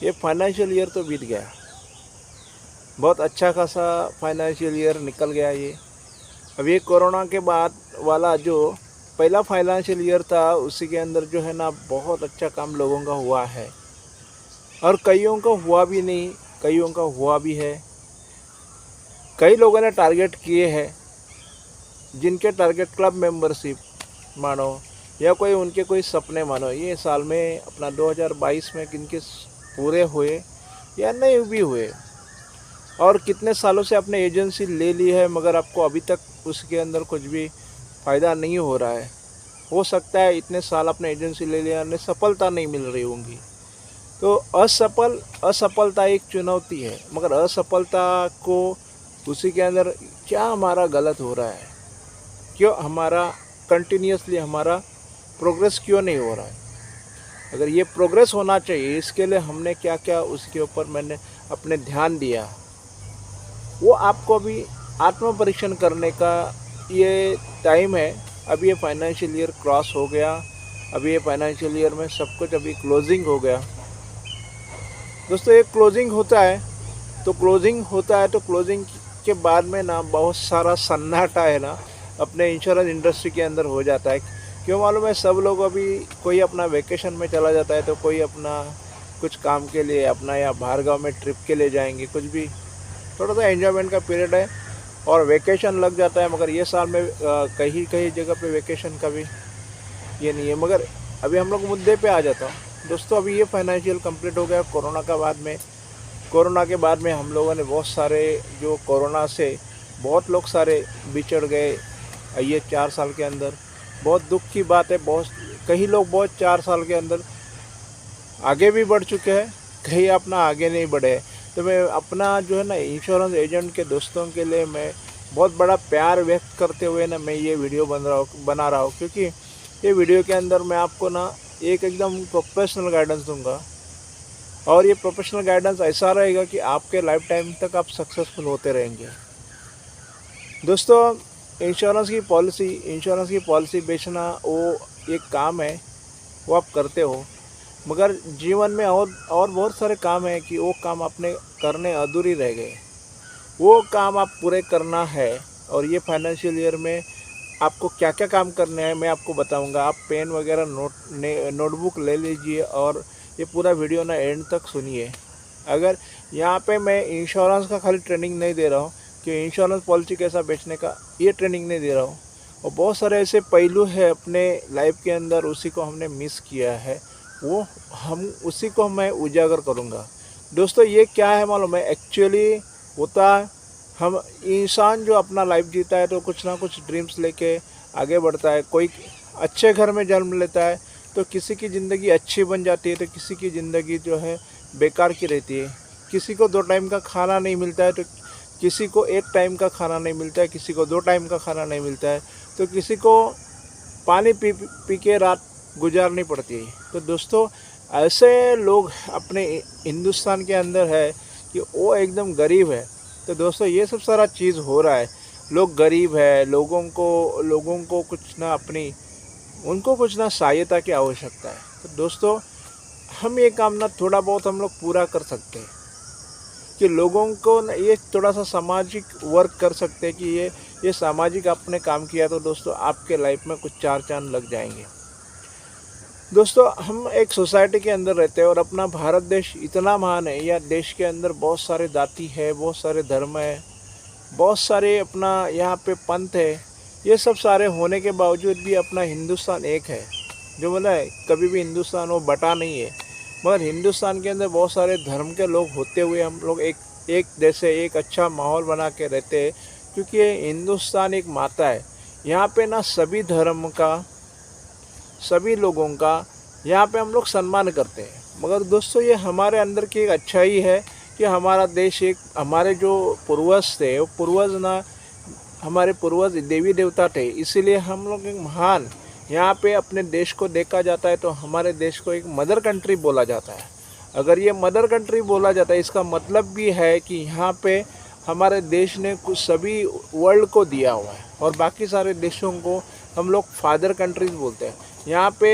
ये financial year तो बीत गया, बहुत अच्छा खासा फाइनेंशियल ईयर निकल गया ये। अब ये कोरोना के बाद वाला जो पहला फाइनेंशियल ईयर था, उसी के अंदर जो है ना बहुत अच्छा काम लोगों का हुआ है, और कईयों का हुआ भी नहीं, कईयों का हुआ भी है। कई लोगों ने टारगेट किए हैं, जिनके टारगेट क्लब मेंबरशिप मानो या कोई उनके कोई सपने मानो, ये साल में अपना 2022 में किनके पूरे हुए या नहीं भी हुए, और कितने सालों से आपने एजेंसी ले ली है मगर आपको अभी तक उसके अंदर कुछ भी फ़ायदा नहीं हो रहा है। हो सकता है इतने साल आपने एजेंसी ले लिया ने सफलता नहीं मिल रही होंगी। तो असफलता एक चुनौती है, मगर असफलता को उसी के अंदर क्या हमारा गलत हो रहा है, क्यों हमारा कंटिन्यूसली हमारा प्रोग्रेस क्यों नहीं हो रहा है। अगर ये प्रोग्रेस होना चाहिए, इसके लिए हमने क्या क्या उसके ऊपर मैंने अपने ध्यान दिया, वो आपको भी आत्म परीक्षण करने का ये टाइम है। अभी ये फाइनेंशियल ईयर क्रॉस हो गया, अभी ये फाइनेंशियल ईयर में सब कुछ अभी क्लोजिंग हो गया। दोस्तों एक क्लोजिंग होता है तो क्लोजिंग के बाद में ना बहुत सारा सन्नाटा है ना अपने इंश्योरेंस इंडस्ट्री के अंदर हो जाता है। क्यों मालूम है, सब लोग अभी कोई अपना वेकेशन में चला जाता है, तो कोई अपना कुछ काम के लिए अपना या बाहर गाँव में ट्रिप के लिए जाएंगे, कुछ भी थोड़ा सा एंजॉयमेंट का पीरियड है और वेकेशन लग जाता है। मगर ये साल में कहीं कहीं जगह पे वेकेशन का भी ये नहीं है। मगर अभी हम लोग मुद्दे पे आ जाता हूँ दोस्तों। अभी ये फाइनेंशियल कंप्लीट हो गया कोरोना के बाद में हम लोगों ने बहुत सारे जो कोरोना से बहुत लोग सारे बिछड़ गए ये 4 साल के अंदर। बहुत दुख की बात है, बहुत कई लोग बहुत 4 साल के अंदर आगे भी बढ़ चुके हैं, कहीं अपना आगे नहीं बढ़े। तो मैं अपना जो है ना इंश्योरेंस एजेंट के दोस्तों के लिए मैं बहुत बड़ा प्यार व्यक्त करते हुए ना मैं ये वीडियो बना रहा हूँ, क्योंकि ये वीडियो के अंदर मैं आपको ना एक एकदम प्रोफेशनल गाइडेंस दूंगा, और ये प्रोफेशनल गाइडेंस ऐसा रहेगा कि आपके लाइफ टाइम तक आप सक्सेसफुल होते रहेंगे। दोस्तों इंश्योरेंस की पॉलिसी बेचना वो एक काम है, वो आप करते हो, मगर जीवन में और बहुत सारे काम हैं कि वो काम आपने करने अधूरी रह गए, वो काम आप पूरे करना है। और ये फाइनेंशियल ईयर में आपको क्या क्या काम करने हैं मैं आपको बताऊंगा। आप पेन वगैरह नोटबुक ले लीजिए और ये पूरा वीडियो ना एंड तक सुनिए। अगर यहाँ पे मैं इंश्योरेंस का खाली ट्रेनिंग नहीं दे रहा हूँ कि इंश्योरेंस पॉलिसी कैसा बेचने का, ये ट्रेनिंग नहीं दे रहा हूँ, और बहुत सारे ऐसे पहलू है अपने लाइफ के अंदर उसी को हमने मिस किया है, वो उसी को मैं उजागर करूँगा। दोस्तों ये क्या है मालूम है, एक्चुअली होता है हम इंसान जो अपना लाइफ जीता है तो कुछ ना कुछ ड्रीम्स लेके आगे बढ़ता है। कोई अच्छे घर में जन्म लेता है तो किसी की ज़िंदगी अच्छी बन जाती है, तो किसी की ज़िंदगी जो है बेकार की रहती है। किसी को 2 टाइम का खाना नहीं मिलता है तो किसी को 1 टाइम का खाना नहीं मिलता है, किसी को 2 टाइम का खाना नहीं मिलता है, तो किसी को पानी पी के रात गुजारनी पड़ती है। तो दोस्तों ऐसे लोग अपने हिंदुस्तान के अंदर है कि वो एकदम गरीब है। तो दोस्तों ये सब सारा चीज़ हो रहा है, लोग गरीब है, लोगों को कुछ ना सहायता की आवश्यकता है। तो दोस्तों हम ये काम ना थोड़ा बहुत हम लोग पूरा कर सकते हैं कि लोगों को ना ये थोड़ा सा सामाजिक वर्क कर सकते हैं कि ये सामाजिक आपने काम किया तो दोस्तों आपके लाइफ में कुछ 4 चांद लग जाएंगे। दोस्तों हम एक सोसाइटी के अंदर रहते हैं और अपना भारत देश इतना महान है, या देश के अंदर बहुत सारे जाति है, बहुत सारे धर्म है, बहुत सारे अपना यहाँ पे पंथ है। ये सब सारे होने के बावजूद भी अपना हिंदुस्तान एक है, जो मतलब है कभी भी हिंदुस्तान वो बटा नहीं है। मगर हिंदुस्तान के अंदर बहुत सारे धर्म के लोग होते हुए हम लोग एक जैसे एक अच्छा माहौल बना के रहते हैं, क्योंकि हिंदुस्तान एक माता है। यहाँ पे ना सभी धर्म का, सभी लोगों का यहाँ पे हम लोग सम्मान करते हैं। मगर दोस्तों ये हमारे अंदर की एक अच्छाई है कि हमारा देश एक, हमारे जो पूर्वज थे वो हमारे पूर्वज देवी देवता थे, इसीलिए हम लोग एक महान, यहाँ पे अपने देश को देखा जाता है तो हमारे देश को एक मदर कंट्री बोला जाता है। अगर ये मदर कंट्री बोला जाता है इसका मतलब भी है कि यहाँ पे हमारे देश ने कुछ सभी वर्ल्ड को दिया हुआ है, और बाकी सारे देशों को हम लोग फादर कंट्रीज बोलते हैं। यहाँ पे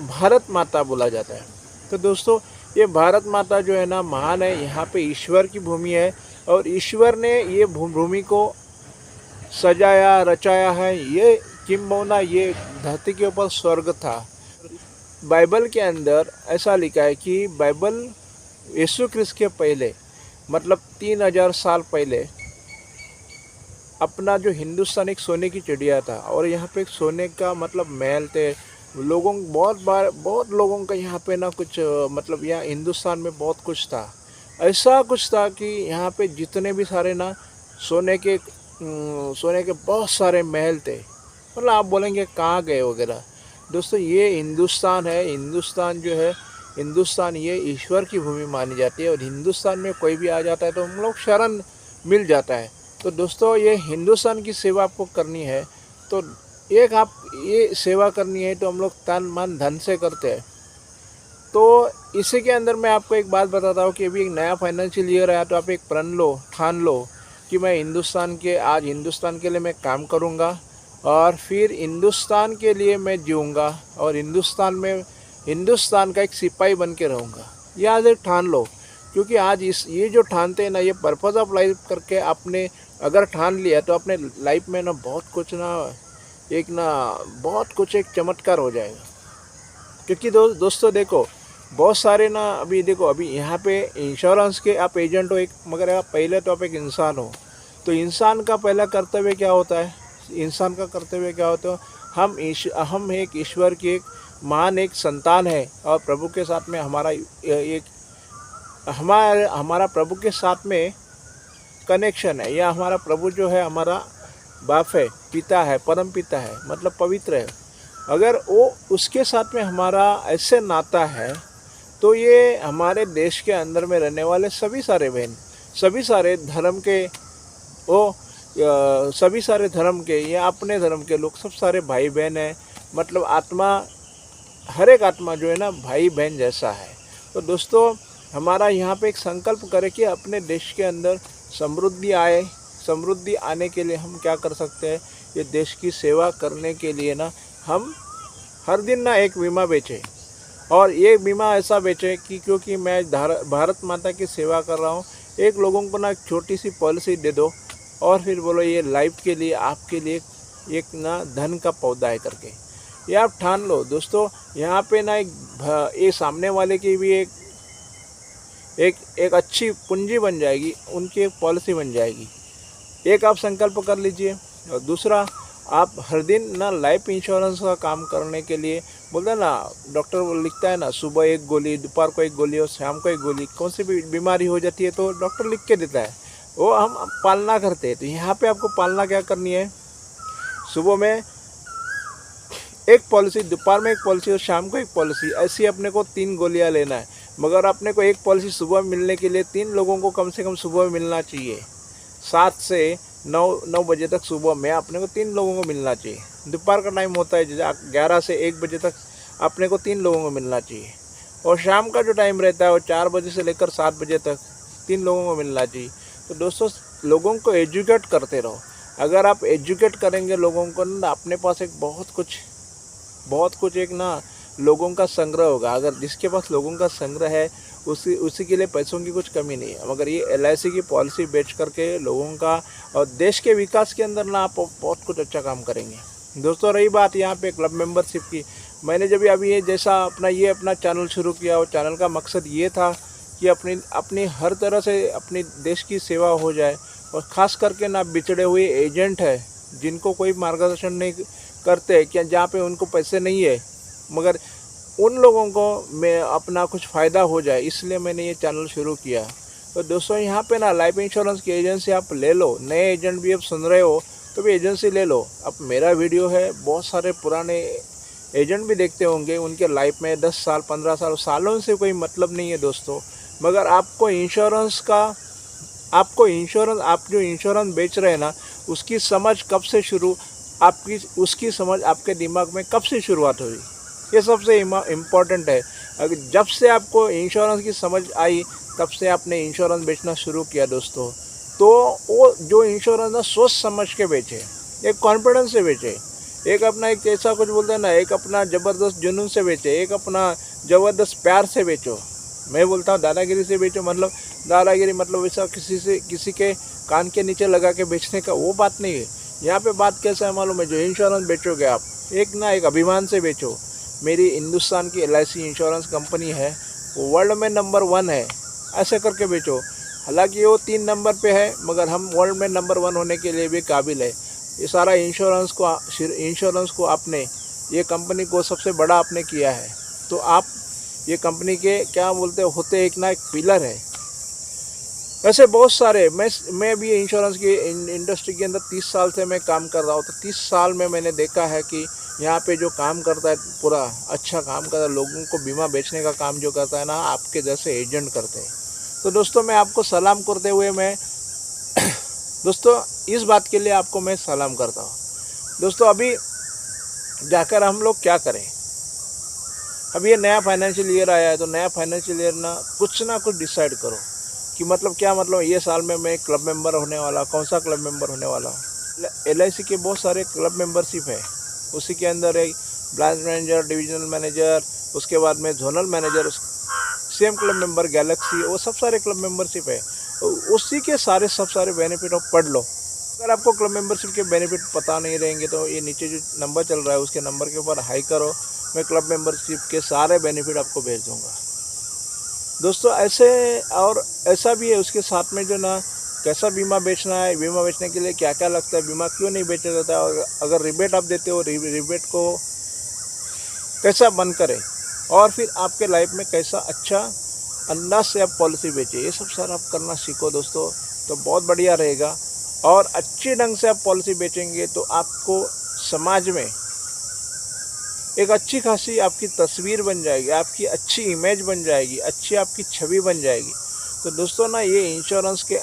भारत माता बोला जाता है। तो दोस्तों ये भारत माता जो है ना महान है, यहाँ पे ईश्वर की भूमि है और ईश्वर ने ये भूमि को सजाया रचाया है। ये किंबहुना ये धरती के ऊपर स्वर्ग था। बाइबल के अंदर ऐसा लिखा है कि बाइबल यीशु क्रिस्त के पहले मतलब 3000 साल पहले अपना जो हिंदुस्तान एक सोने की चिड़िया था और यहाँ पे एक सोने का मतलब महल थे। बहुत लोगों का यहाँ पे ना कुछ मतलब यहाँ हिंदुस्तान में बहुत कुछ था। ऐसा कुछ था कि यहाँ पे जितने भी सारे ना सोने के बहुत सारे महल थे। मतलब आप बोलेंगे कहाँ गए वगैरह। दोस्तों ये हिंदुस्तान है। हिंदुस्तान जो है हिंदुस्तान ये ईश्वर की भूमि मानी जाती है और हिंदुस्तान में कोई भी आ जाता है तो हम लोग शरण मिल जाता है। तो दोस्तों ये हिंदुस्तान की सेवा आपको करनी है तो एक आप ये सेवा करनी है तो हम लोग तन मन धन से करते हैं। तो इसी के अंदर मैं आपको एक बात बताता हूँ कि अभी एक नया फाइनेंशियल ईयर आया तो आप एक प्रण लो, ठान लो कि मैं आज हिंदुस्तान के लिए मैं काम करूँगा और फिर हिंदुस्तान के लिए मैं जीऊँगा और हिंदुस्तान का एक सिपाही बन के रहूँगा। ये आज एक ठान लो, क्योंकि आज ये जो ठानते हैं ना ये पर्पज़ ऑफ लाइफ करके आपने अगर ठान लिया तो अपने लाइफ में ना बहुत कुछ एक चमत्कार हो जाएगा। क्योंकि दोस्तों देखो बहुत सारे ना अभी यहाँ पे इंश्योरेंस के आप एजेंट हो मगर आप पहले तो आप एक इंसान हो। तो इंसान का पहला कर्तव्य क्या होता है? हम एक ईश्वर की एक महान एक संतान है और प्रभु के साथ में हमारा प्रभु के साथ में कनेक्शन है। या हमारा प्रभु जो है हमारा बाप है, पिता है, परम पिता है, मतलब पवित्र है। अगर वो उसके साथ में हमारा ऐसे नाता है तो ये हमारे देश के अंदर में रहने वाले सभी सारे धर्म के या अपने धर्म के लोग सब सारे भाई बहन हैं। मतलब हर एक आत्मा जो है ना भाई बहन जैसा है। तो दोस्तों हमारा यहाँ पे एक संकल्प करें कि अपने देश के अंदर समृद्धि आने के लिए हम क्या कर सकते हैं? ये देश की सेवा करने के लिए ना हम हर दिन ना एक बीमा बेचें और ये बीमा ऐसा बेचें कि क्योंकि मैं भारत माता की सेवा कर रहा हूँ, एक लोगों को ना एक छोटी सी पॉलिसी दे दो और फिर बोलो ये लाइफ के लिए आपके लिए एक ना धन का पौधा है करके। ये आप ठान लो दोस्तों। यहाँ पे ना एक सामने वाले की भी एक अच्छी पूंजी बन जाएगी, उनकी एक पॉलिसी बन जाएगी। एक आप संकल्प कर लीजिए और दूसरा आप हर दिन ना लाइफ इंश्योरेंस का काम करने के लिए बोलते हैं ना, डॉक्टर लिखता है ना सुबह एक गोली, दोपहर को एक गोली और शाम को एक गोली। कौन सी भी बीमारी हो जाती है तो डॉक्टर लिख के देता है, वो हम पालना करते हैं। तो यहाँ पे आपको पालना क्या करनी है? सुबह में एक पॉलिसी, दोपहर में एक पॉलिसी और शाम को एक पॉलिसी। ऐसी अपने को 3 गोलियाँ लेना है। मगर अपने को एक पॉलिसी सुबह मिलने के लिए 3 लोगों को कम से कम सुबह मिलना चाहिए। 7 से 9 बजे तक सुबह में अपने को 3 लोगों को मिलना चाहिए। दोपहर का टाइम होता है 11 से 1 बजे तक अपने को 3 लोगों को मिलना चाहिए। और शाम का जो टाइम रहता है वो 4 बजे से लेकर 7 बजे तक 3 लोगों को मिलना चाहिए। तो दोस्तों लोगों को एजुकेट करते रहो। अगर आप एजुकेट करेंगे लोगों को ना, अपने पास एक बहुत कुछ एक ना लोगों का संग्रह होगा। अगर जिसके पास लोगों का संग्रह है उसी के लिए पैसों की कुछ कमी नहीं है। मगर ये LIC की पॉलिसी बेच करके लोगों का और देश के विकास के अंदर ना आप बहुत कुछ अच्छा काम करेंगे। दोस्तों रही बात यहाँ पे क्लब मेंबरशिप की, मैंने जब अभी ये जैसा अपना चैनल शुरू किया और चैनल का मकसद ये था कि अपनी हर तरह से अपनी देश की सेवा हो जाए। और ख़ास करके ना बिछड़े हुए एजेंट है जिनको कोई मार्गदर्शन नहीं करते, क्या जहाँ पे उनको पैसे नहीं है मगर उन लोगों को मैं अपना कुछ फ़ायदा हो जाए, इसलिए मैंने ये चैनल शुरू किया। तो दोस्तों यहाँ पे ना लाइफ इंश्योरेंस की एजेंसी आप ले लो। नए एजेंट भी आप सुन रहे हो तो भी एजेंसी ले लो। अब मेरा वीडियो है, बहुत सारे पुराने एजेंट भी देखते होंगे, उनके लाइफ में 10 साल 15 सालों से कोई मतलब नहीं है दोस्तों। मगर आप जो इंश्योरेंस बेच रहे हैं ना, उसकी समझ कब से उसकी समझ आपके दिमाग में कब से शुरुआत हुई, ये सबसे इम्पोर्टेंट है। अगर जब से आपको इंश्योरेंस की समझ आई तब से आपने इंश्योरेंस बेचना शुरू किया दोस्तों। तो वो जो इंश्योरेंस ना सोच समझ के बेचे, एक कॉन्फिडेंस से बेचे, एक अपना एक ऐसा कुछ बोलते हैं ना, एक अपना ज़बरदस्त जुनून से बेचे, एक अपना ज़बरदस्त प्यार से बेचो। मैं बोलता हूँ दादागिरी से बेचो, मतलब दादागिरी मतलब ऐसा किसी के कान के नीचे लगा के बेचने का वो बात नहीं है। यहाँ पे बात कैसा है मालूम है, जो इंश्योरेंस बेचोगे आप एक ना एक अभिमान से बेचो। मेरी हिंदुस्तान की LIC इंश्योरेंस कंपनी है, वो वर्ल्ड में नंबर 1 है, ऐसे करके बेचो। हालांकि वो 3 नंबर पे है, मगर हम वर्ल्ड में नंबर 1 होने के लिए भी काबिल है। ये सारा इंश्योरेंस को आपने, ये कंपनी को सबसे बड़ा आपने किया है। तो आप ये कंपनी के क्या बोलते होते एक ना एक पिलर है। ऐसे बहुत सारे, मैं भी इंश्योरेंस की इंडस्ट्री के अंदर 30 साल से मैं काम कर रहा हूँ। तो 30 साल में मैंने देखा है कि यहाँ पे जो काम करता है पूरा अच्छा काम करता है, लोगों को बीमा बेचने का काम जो करता है ना, आपके जैसे एजेंट करते हैं। तो दोस्तों मैं आपको सलाम करते हुए मैं दोस्तों इस बात के लिए आपको मैं सलाम करता हूँ। दोस्तों अभी जाकर हम लोग क्या करें, अभी ये नया फाइनेंशियल ईयर आया है, तो नया फाइनेंशियल ईयर ना कुछ डिसाइड करो कि मतलब क्या, मतलब ये साल में मैं क्लब मेंबर होने वाला, कौन सा क्लब मेंबर होने वाला। LIC के बहुत सारे क्लब मेंबरशिप है, उसी के अंदर एक ब्रांच मैनेजर, डिविजनल मैनेजर, उसके बाद में zonal manager, same club member, Galaxy, वो सब सारे क्लब मेंबरशिप है। उसी के सब सारे बेनिफिट आप पढ़ लो। अगर आपको क्लब मेंबरशिप के बेनिफिट पता नहीं रहेंगे तो ये नीचे जो नंबर चल रहा है उसके नंबर के ऊपर हाई करो, मैं क्लब मेंबरशिप के सारे बेनिफिट आपको भेज दूंगा। दोस्तों ऐसे और ऐसा भी है, उसके साथ में जो ना कैसा बीमा बेचना है, बीमा बेचने के लिए क्या क्या लगता है, बीमा क्यों नहीं बेचा जाता है, और अगर रिबेट आप देते हो रिबेट को कैसा बंद करें, और फिर आपके लाइफ में कैसा अच्छा अंदाज से आप पॉलिसी बेचें, ये सब सारा आप करना सीखो दोस्तों, तो बहुत बढ़िया रहेगा। और अच्छे ढंग से आप पॉलिसी बेचेंगे तो आपको समाज में एक अच्छी खासी आपकी तस्वीर बन जाएगी, आपकी अच्छी इमेज बन जाएगी, अच्छी आपकी छवि बन जाएगी। तो दोस्तों ना ये इंश्योरेंस के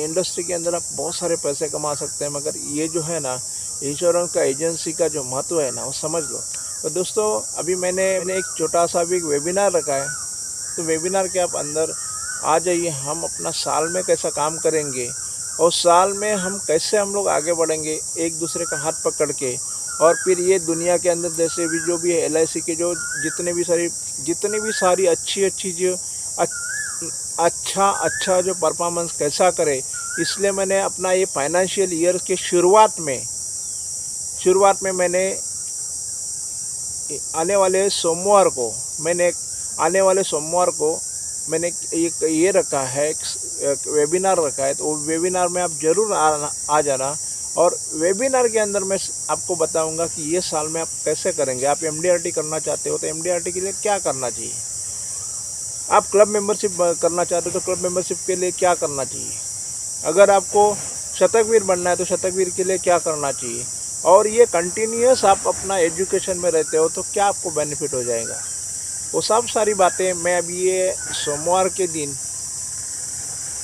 इंडस्ट्री के अंदर आप बहुत सारे पैसे कमा सकते हैं, मगर ये जो है ना इंश्योरेंस का एजेंसी का जो महत्व है ना वो समझ लो। तो दोस्तों अभी मैंने एक छोटा सा भी एक वेबिनार रखा है, तो वेबिनार के आप अंदर आ जाइए। हम अपना साल में कैसा काम करेंगे और साल में हम कैसे हम लोग आगे बढ़ेंगे एक दूसरे का हाथ पकड़ के, और फिर ये दुनिया के अंदर जैसे भी जो भी है LIC के जो जितनी भी सारी अच्छी जो अच्छा जो परफॉर्मेंस कैसा करे, इसलिए मैंने अपना ये फाइनेंशियल ईयर के शुरुआत में मैंने आने वाले सोमवार को मैंने ये रखा है, एक वेबिनार रखा है। तो वो वेबिनार में आप ज़रूर आ जाना, और वेबिनार के अंदर मैं आपको बताऊंगा कि ये साल में आप कैसे करेंगे। आप MDRT करना चाहते हो तो MDRT के लिए क्या करना चाहिए, आप क्लब मेंबरशिप करना चाहते हो तो क्लब मेंबरशिप के लिए क्या करना चाहिए, अगर आपको शतकवीर बनना है तो शतकवीर के लिए क्या करना चाहिए, और ये कंटिन्यूस आप अपना एजुकेशन में रहते हो तो क्या आपको बेनिफिट हो जाएगा। वो सब सारी बातें मैं अभी ये सोमवार के दिन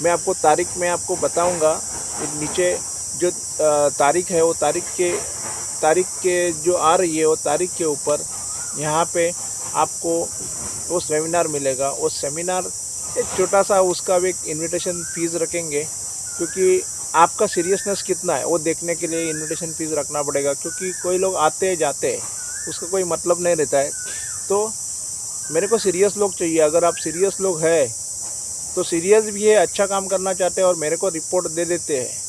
मैं आपको तारीख में आपको बताऊंगा। नीचे जो तारीख है वो तारीख के जो आ रही है वो तारीख के ऊपर यहाँ पे आपको वो सेमिनार मिलेगा। वो सेमिनार एक छोटा सा उसका भी एक इनविटेशन फीस रखेंगे, क्योंकि आपका सीरियसनेस कितना है वो देखने के लिए इनविटेशन फीस रखना पड़ेगा, क्योंकि कोई लोग आते हैं जाते हैं उसका कोई मतलब नहीं रहता है। तो मेरे को सीरियस लोग चाहिए। अगर आप सीरियस लोग हैं तो सीरियस भी है, अच्छा काम करना चाहते हैं और मेरे को रिपोर्ट दे देते हैं,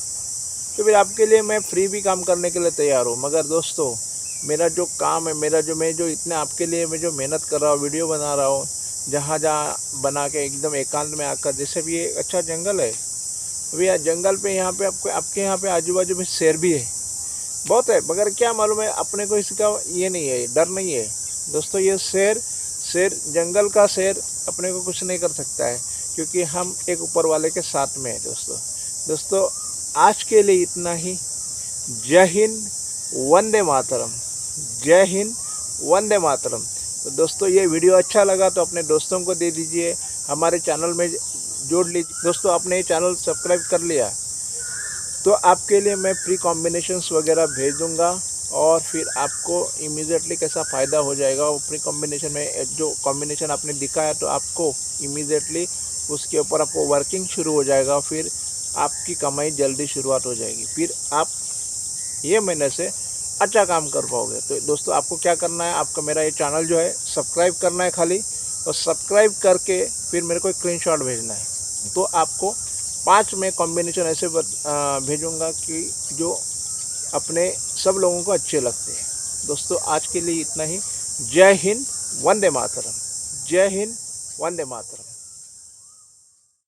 तो फिर आपके लिए मैं फ्री भी काम करने के लिए तैयार हूँ। मगर दोस्तों मेरा जो काम है, मैं जो इतने आपके लिए मैं जो मेहनत कर रहा हूँ, वीडियो बना रहा हूँ, जहाँ बना के एकदम एकांत में आकर, जैसे भी ये अच्छा जंगल है, भैया जंगल पे यहाँ पे आपके यहाँ पे आजू बाजू में शेर भी है, बहुत है, मगर क्या मालूम है अपने को इसका ये नहीं है, डर नहीं है दोस्तों। ये शेर जंगल का शेर अपने को कुछ नहीं कर सकता है, क्योंकि हम एक ऊपर वाले के साथ में है दोस्तों। आज के लिए इतना ही। जय हिंद, वंदे मातरम। जय हिंद, वंदे मातरम। तो दोस्तों ये वीडियो अच्छा लगा तो अपने दोस्तों को दे दीजिए, हमारे चैनल में जोड़ लीजिए। दोस्तों आपने ये चैनल सब्सक्राइब कर लिया तो आपके लिए मैं फ्री कॉम्बिनेशंस वगैरह भेज दूंगा, और फिर आपको इमीडिएटली कैसा फ़ायदा हो जाएगा। वो फ्री कॉम्बिनेशन में जो कॉम्बिनेशन आपने दिखाया तो आपको इमीडिएटली उसके ऊपर आपको वर्किंग शुरू हो जाएगा, फिर आपकी कमाई जल्दी शुरुआत हो जाएगी, फिर आप ये महीने से अच्छा काम कर पाओगे। तो दोस्तों आपको क्या करना है, आपका मेरा ये चैनल जो है सब्सक्राइब करना है खाली, और सब्सक्राइब करके फिर मेरे को स्क्रीनशॉट भेजना है। तो आपको 5 में कॉम्बिनेशन ऐसे भेजूँगा कि जो अपने सब लोगों को अच्छे लगते हैं। दोस्तों आज के लिए इतना ही। जय हिंद, वंदे मातरम। जय हिंद, वंदे मातरम।